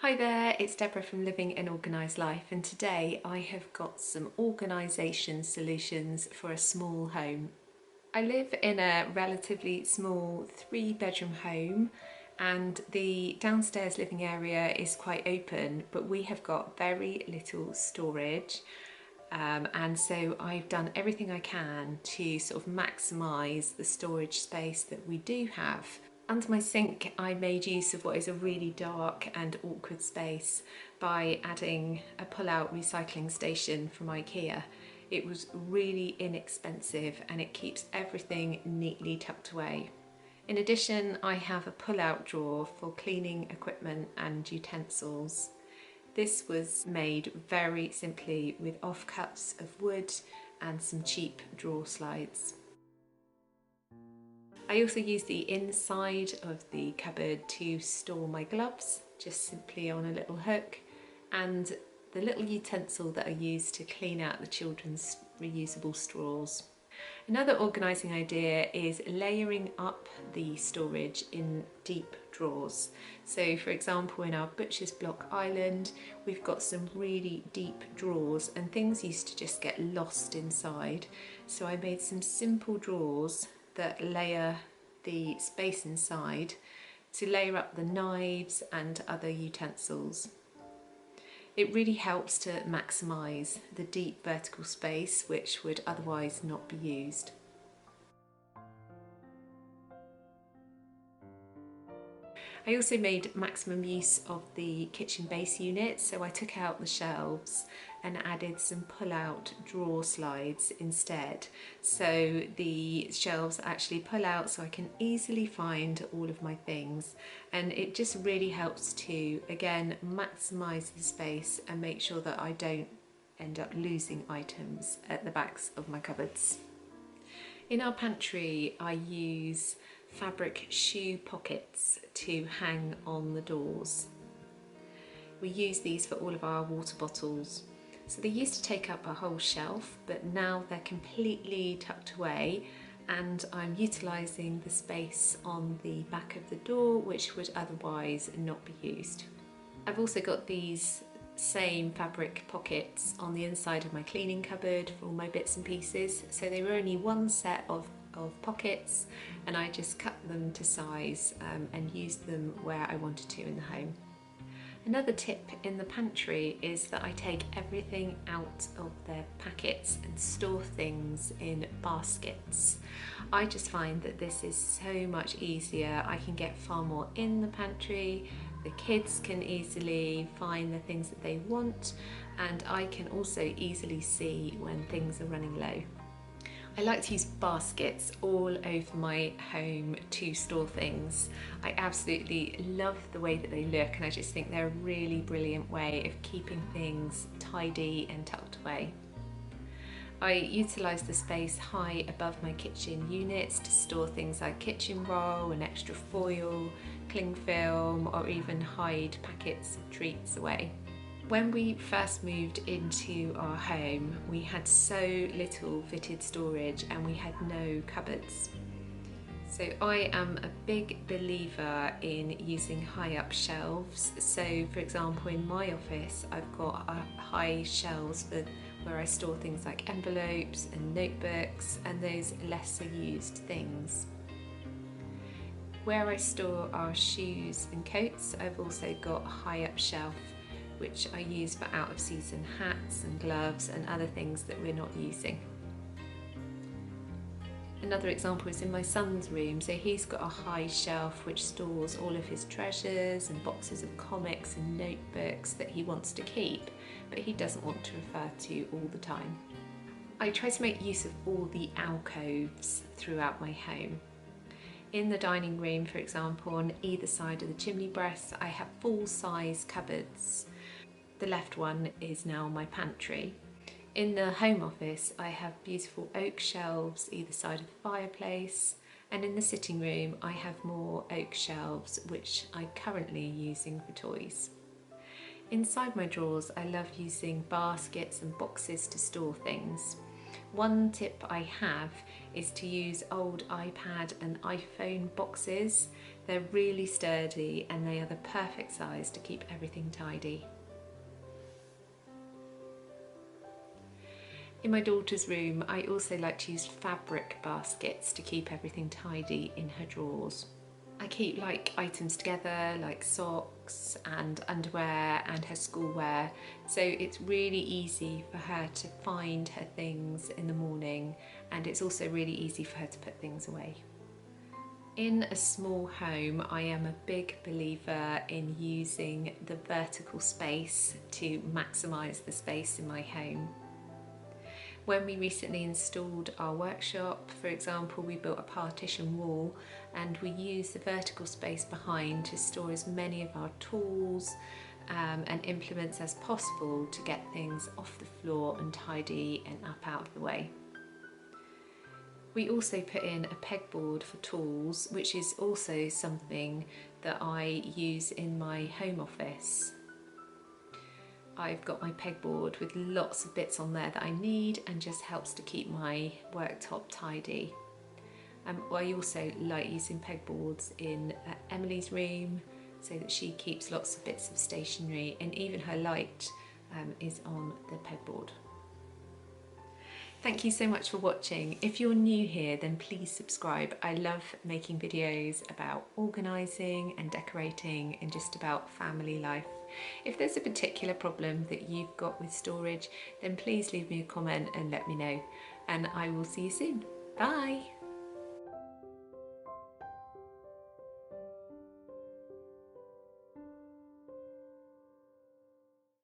Hi there, it's Deborah from Living an Organised Life, and today I have got some organisation solutions for a small home. I live in a relatively small 3-bedroom home and the downstairs living area is quite open, but we have got very little storage. And so I've done everything I can to sort of maximise the storage space that we do have. Under my sink, I made use of what is a really dark and awkward space by adding a pull-out recycling station from IKEA. It was really inexpensive and it keeps everything neatly tucked away. In addition, I have a pull-out drawer for cleaning equipment and utensils. This was made very simply with offcuts of wood and some cheap drawer slides. I also use the inside of the cupboard to store my gloves, just simply on a little hook, and the little utensil that I use to clean out the children's reusable straws. Another organising idea is layering up the storage in deep drawers. So for example, in our butcher's block island, we've got some really deep drawers and things used to just get lost inside. So I made some simple drawers that layer the space inside to layer up the knives and other utensils. It really helps to maximise the deep vertical space which would otherwise not be used. I also made maximum use of the kitchen base unit, so I took out the shelves and added some pull-out drawer slides instead. So the shelves actually pull out so I can easily find all of my things, and it just really helps to, again, maximise the space and make sure that I don't end up losing items at the backs of my cupboards. In our pantry, I use fabric shoe pockets to hang on the doors. We use these for all of our water bottles. So they used to take up a whole shelf, but now they're completely tucked away and I'm utilising the space on the back of the door which would otherwise not be used. I've also got these same fabric pockets on the inside of my cleaning cupboard for all my bits and pieces. So they were only one set of pockets and I just cut them to size and used them where I wanted to in the home. Another tip in the pantry is that I take everything out of their packets and store things in baskets. I just find that this is so much easier. I can get far more in the pantry, the kids can easily find the things that they want, and I can also easily see when things are running low. I like to use baskets all over my home to store things. I absolutely love the way that they look and I just think they're a really brilliant way of keeping things tidy and tucked away. I utilise the space high above my kitchen units to store things like kitchen roll and extra foil, cling film, or even hide packets of treats away. When we first moved into our home, we had so little fitted storage and we had no cupboards. So I am a big believer in using high up shelves. So for example, in my office, I've got high shelves for where I store things like envelopes and notebooks and those lesser used things. Where I store our shoes and coats, I've also got a high up shelf which I use for out of season hats and gloves and other things that we're not using. Another example is in my son's room, so he's got a high shelf which stores all of his treasures and boxes of comics and notebooks that he wants to keep, but he doesn't want to refer to all the time. I try to make use of all the alcoves throughout my home. In the dining room, for example, on either side of the chimney breast, I have full-size cupboards. The left one is now my pantry. In the home office, I have beautiful oak shelves either side of the fireplace, and in the sitting room, I have more oak shelves, which I'm currently using for toys. Inside my drawers, I love using baskets and boxes to store things. One tip I have is to use old iPad and iPhone boxes They're really sturdy and they are the perfect size to keep everything tidy. In my daughter's room, I also like to use fabric baskets to keep everything tidy in her drawers. I keep items together like socks and underwear and her schoolwear, so it's really easy for her to find her things in the morning, and it's also really easy for her to put things away. In a small home, I am a big believer in using the vertical space to maximise the space in my home. When we recently installed our workshop, for example, we built a partition wall and we used the vertical space behind to store as many of our tools and implements as possible to get things off the floor and tidy and up out of the way. We also put in a pegboard for tools, which is also something that I use in my home office. I've got my pegboard with lots of bits on there that I need and just helps to keep my worktop tidy. I also like using pegboards in Emily's room so that she keeps lots of bits of stationery, and even her light is on the pegboard. Thank you so much for watching. If you're new here, then please subscribe. I love making videos about organising and decorating and just about family life. If there's a particular problem that you've got with storage, then please leave me a comment and let me know. And I will see you soon. Bye.